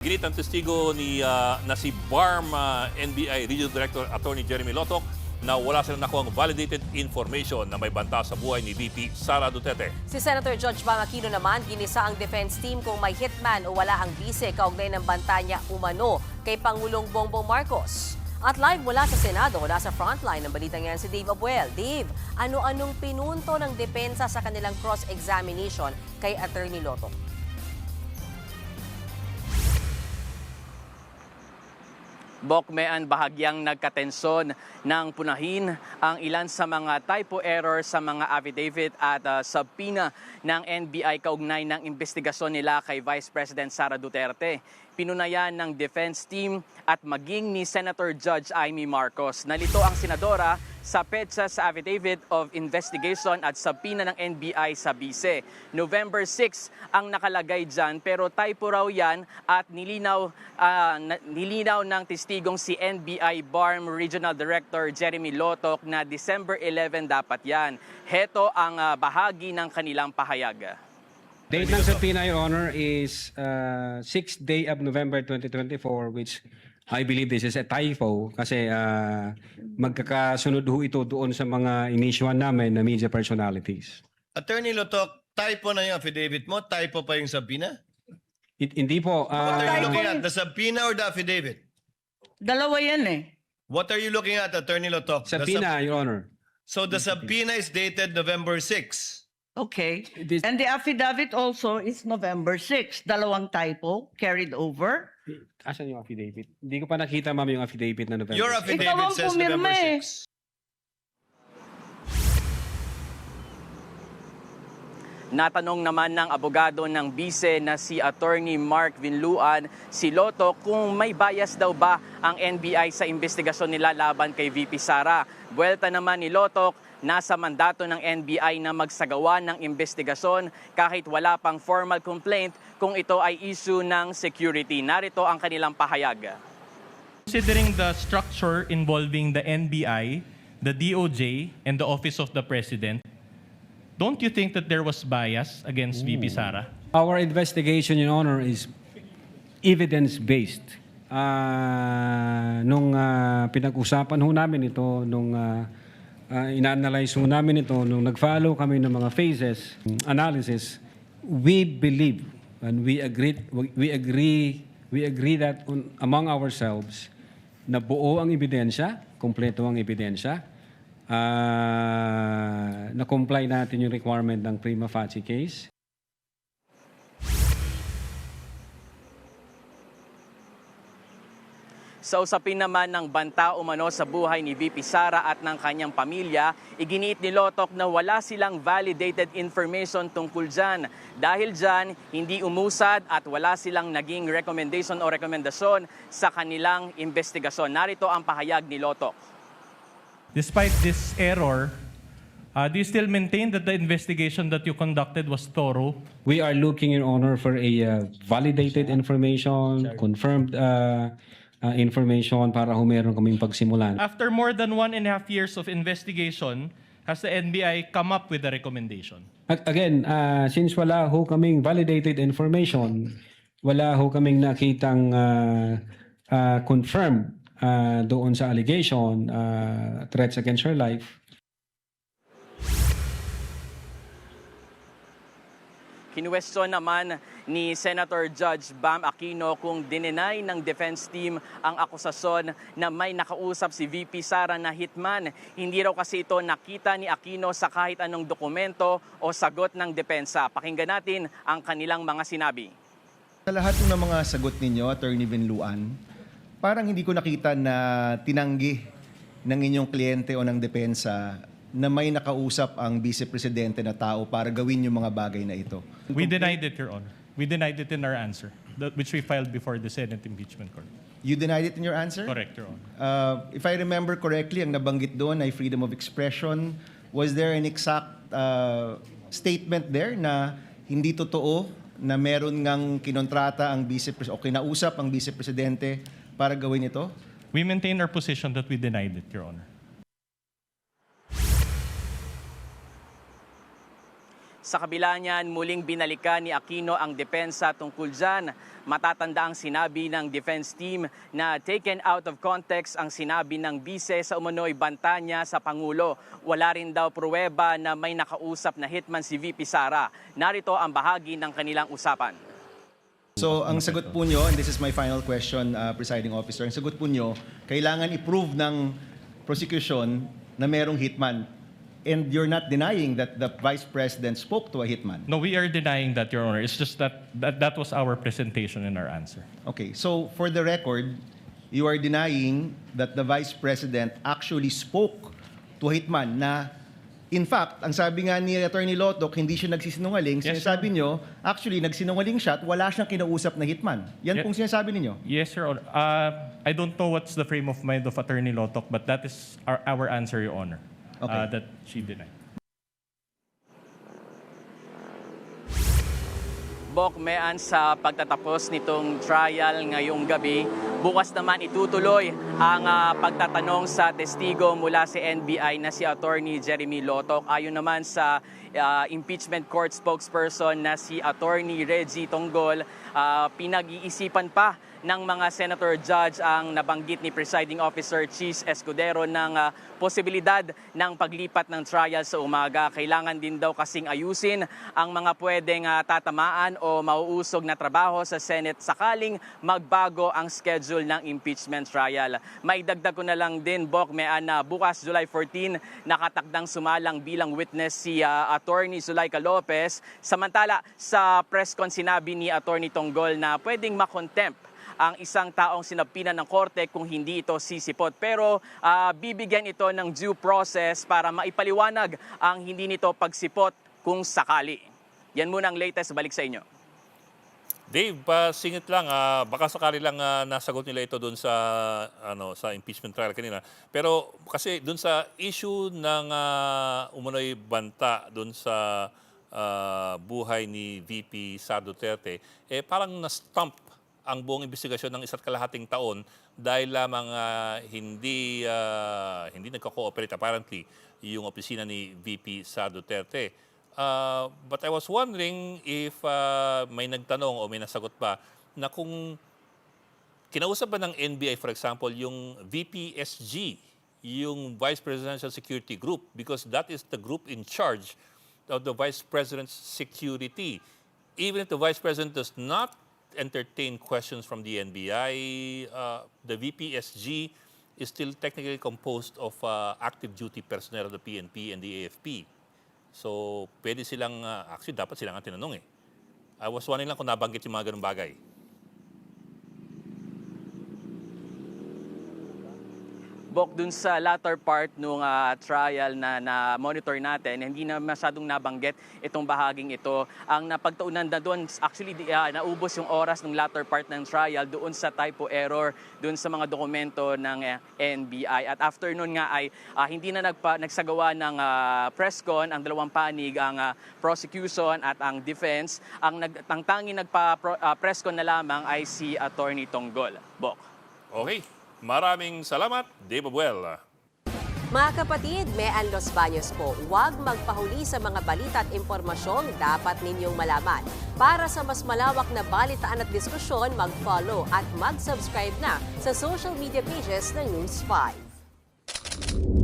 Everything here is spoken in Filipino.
Ginit ang testigo na si BARM NBI Regional Director Attorney Jeremy Lotoc na wala silang nakuhang validated information na may banta sa buhay ni VP Sara Duterte. Si Senator Judge Bam Aquino naman, ginisa ang defense team kung may hitman o wala ang bise kaugnay ng banta niya umano kay Pangulong Bongbong Marcos. At live mula sa Senado, nasa frontline ng balitang yan si Dave Abuel. Dave, ano-anong pinunto ng depensa sa kanilang cross-examination kay Attorney Lotoc? Bokmean bahagyang nagkatensyon ng punahin ang ilan sa mga typo error sa mga affidavit at subpoena ng NBI kaugnay ng investigasyon nila kay Vice President Sara Duterte. Pinunayan ng defense team at maging ni Senator Judge Amy Marcos. Nalito ang senadora sa petsa sa affidavit of investigation at subpoena ng NBI sa bise. November 6 ang nakalagay dyan pero typo raw yan at nilinaw ng testigong si NBI BARM Regional Director Jeremy Lotoc na December 11 dapat yan. Heto ang bahagi ng kanilang pahayag. Date ng subpoena, Your Honor, is 6th day of November 2024, which I believe this is a typo kasi magkakasunod ho ito doon sa mga inisyuan namin na media personalities. Attorney Lotoc, typo na yung affidavit mo? Typo pa yung subpoena? Hindi po. What are you looking at? The subpoena or the affidavit? Dalawa yan eh. What are you looking at, Attorney Lotoc? Subpoena, Your Honor. So the subpoena is dated November 6. Okay. This- And the affidavit also is November 6. Dalawang typo carried over. Asan yung affidavit? Hindi ko pa nakita, ma'am, yung affidavit na November. Your Ikaw affidavit ang says pumirma November eh. 6. Natanong naman ng abogado ng bise na si Attorney Mark Vinluan si Lotoc kung may bias daw ba ang NBI sa investigasyon nila laban kay VP Sara. Buwelta naman ni Lotoc, nasa mandato ng NBI na magsagawa ng investigasyon kahit wala pang formal complaint kung ito ay issue ng security. Narito ang kanilang pahayag. Considering the structure involving the NBI, the DOJ, and the Office of the President, don't you think that there was bias against VP Sara? Our investigation, Your Honor, is evidence-based. Nung pinag-usapan ho namin ito, nung ina-analyze ho namin ito, nung nag-follow kami ng mga phases, analysis, we believe and we agree that among ourselves na buo ang ebidensya, kompleto ang ebidensya, na-comply natin yung requirement ng prima facie case. Sa usapin naman ng banta umano sa buhay ni VP Sara at ng kanyang pamilya, iginiit ni Lotoc na wala silang validated information tungkol dyan. Dahil dyan, hindi umusad at wala silang naging recommendation o rekomendasyon sa kanilang investigasyon. Narito ang pahayag ni Lotoc. Despite this error, do you still maintain that the investigation that you conducted was thorough? We are looking, Your Honor, for a validated information, confirmed information para ho meron kaming pagsimulan. After more than 1.5 years of investigation, has the NBI come up with a recommendation? Again, since wala ho kaming validated information, wala ho kaming nakitang confirmed doon sa allegation, threats against her life. Kinuwestiyon naman ni Senator Judge Bam Aquino kung dinenay ng defense team ang akusasyon na may nakausap si VP Sara na hitman. Hindi raw kasi ito nakita ni Aquino sa kahit anong dokumento o sagot ng depensa. Pakinggan natin ang kanilang mga sinabi. Sa lahat ng mga sagot ninyo, Attorney Vinluan, parang hindi ko nakita na tinanggi ng inyong kliyente o ng depensa na may nakausap ang vice-presidente na tao para gawin yung mga bagay na ito. We denied it, Your Honor. We denied it in our answer, which we filed before the Senate Impeachment Court. You denied it in your answer? Correct, Your Honor. If I remember correctly, ang nabanggit doon ay freedom of expression. Was there an exact statement there na hindi totoo na meron ngang kinontrata ang vice-presidente o kinausap ang vice-presidente para gawin ito? We maintain our position that we denied it, Your Honor. Sa kabila niyan, muling binalikan ni Aquino ang depensa tungkol dyan. Matatanda ang sinabi ng defense team na taken out of context ang sinabi ng bise sa umano'y banta niya sa Pangulo. Wala rin daw pruweba na may nakausap na hitman si VP Sara. Narito ang bahagi ng kanilang usapan. So, ang sagot po nyo, and this is my final question, Presiding Officer, ang sagot po nyo, kailangan i-prove ng prosecution na merong hitman. And you're not denying that the Vice President spoke to a hitman. No, we are denying that, Your Honor. It's just that that was our presentation and our answer. Okay, so for the record, you are denying that the Vice President actually spoke to a hitman na, in fact, ang sabi nga ni Attorney Lotoc, hindi siya nagsisinungaling. Yes, Sinasabi nyo, actually, nagsinungaling siya at wala siyang kinausap na hitman. Yan Yeah. pong sinasabi ninyo. Yes, Your Honor. I don't know what's the frame of mind of Attorney Lotoc, but that is our answer, Your Honor. Okay. That she denied. Bokmean sa pagtatapos nitong trial ngayong gabi. Bukas naman itutuloy ang pagtatanong sa testigo mula sa NBI na si Attorney Jeremy Lotoc. Ayon naman sa impeachment court spokesperson na si Attorney Reggie Tonggol, pinag-iisipan pa ng mga senator judge ang nabanggit ni Presiding Officer Chis Escudero ng posibilidad ng paglipat ng trial sa umaga. Kailangan din daw kasing ayusin ang mga pwedeng tatamaan o mauusog na trabaho sa Senate sakaling magbago ang schedule ng impeachment trial. Maidagdag ko na lang din, Bokmean, na bukas July 14 nakatakdang sumalang bilang witness si Attorney Zulaika Lopez. Samantala sa press con sinabi ni Attorney Tonggol na pwedeng makontempt ang isang taong sinapinan ng korte kung hindi ito sisipot. Pero bibigyan ito ng due process para maipaliwanag ang hindi nito pagsipot kung sakali. Yan muna ang latest. Balik sa inyo. Dave, singit lang, baka sakali lang nasagot nila ito doon sa sa impeachment trial kanina. Pero kasi doon sa issue ng umano'y banta doon sa buhay ni VP Sara Duterte, parang na-stump ang buong investigasyon ng 1.5 taon dahil lamang hindi nagko-cooperate apparently yung opisina ni VP Sara Duterte. But I was wondering if may nagtanong o may nasagot ba na kung kinausap ba ng NBI, for example, yung VPSG, yung Vice Presidential Security Group, because that is the group in charge of the Vice President's security. Even if the Vice President does not entertain questions from the NBI, the VPSG is still technically composed of active duty personnel of the PNP and the AFP. So, pwede silang, actually dapat silang ang tinanong eh. I was wondering lang kung nabanggit yung mga ganung bagay. Bok, dun sa latter part nung trial na monitor natin, hindi na masyadong nabanggit itong bahaging ito. Ang napagtaunan na doon, actually naubos yung oras ng latter part ng trial doon sa typo error, doon sa mga dokumento ng NBI. At after nun nga ay hindi na nagsagawa ng press con ang dalawang panig, ang prosecution at ang defense. Ang tanging nagpa-press con na lamang ay si Attorney Tonggol. Bok. Okay. Maraming salamat, Dave Abuel. Mga kapatid, Mean Los Baños po, huwag magpahuli sa mga balita at impormasyong dapat ninyong malaman. Para sa mas malawak na balitaan at diskusyon, mag-follow at mag-subscribe na sa social media pages ng News 5.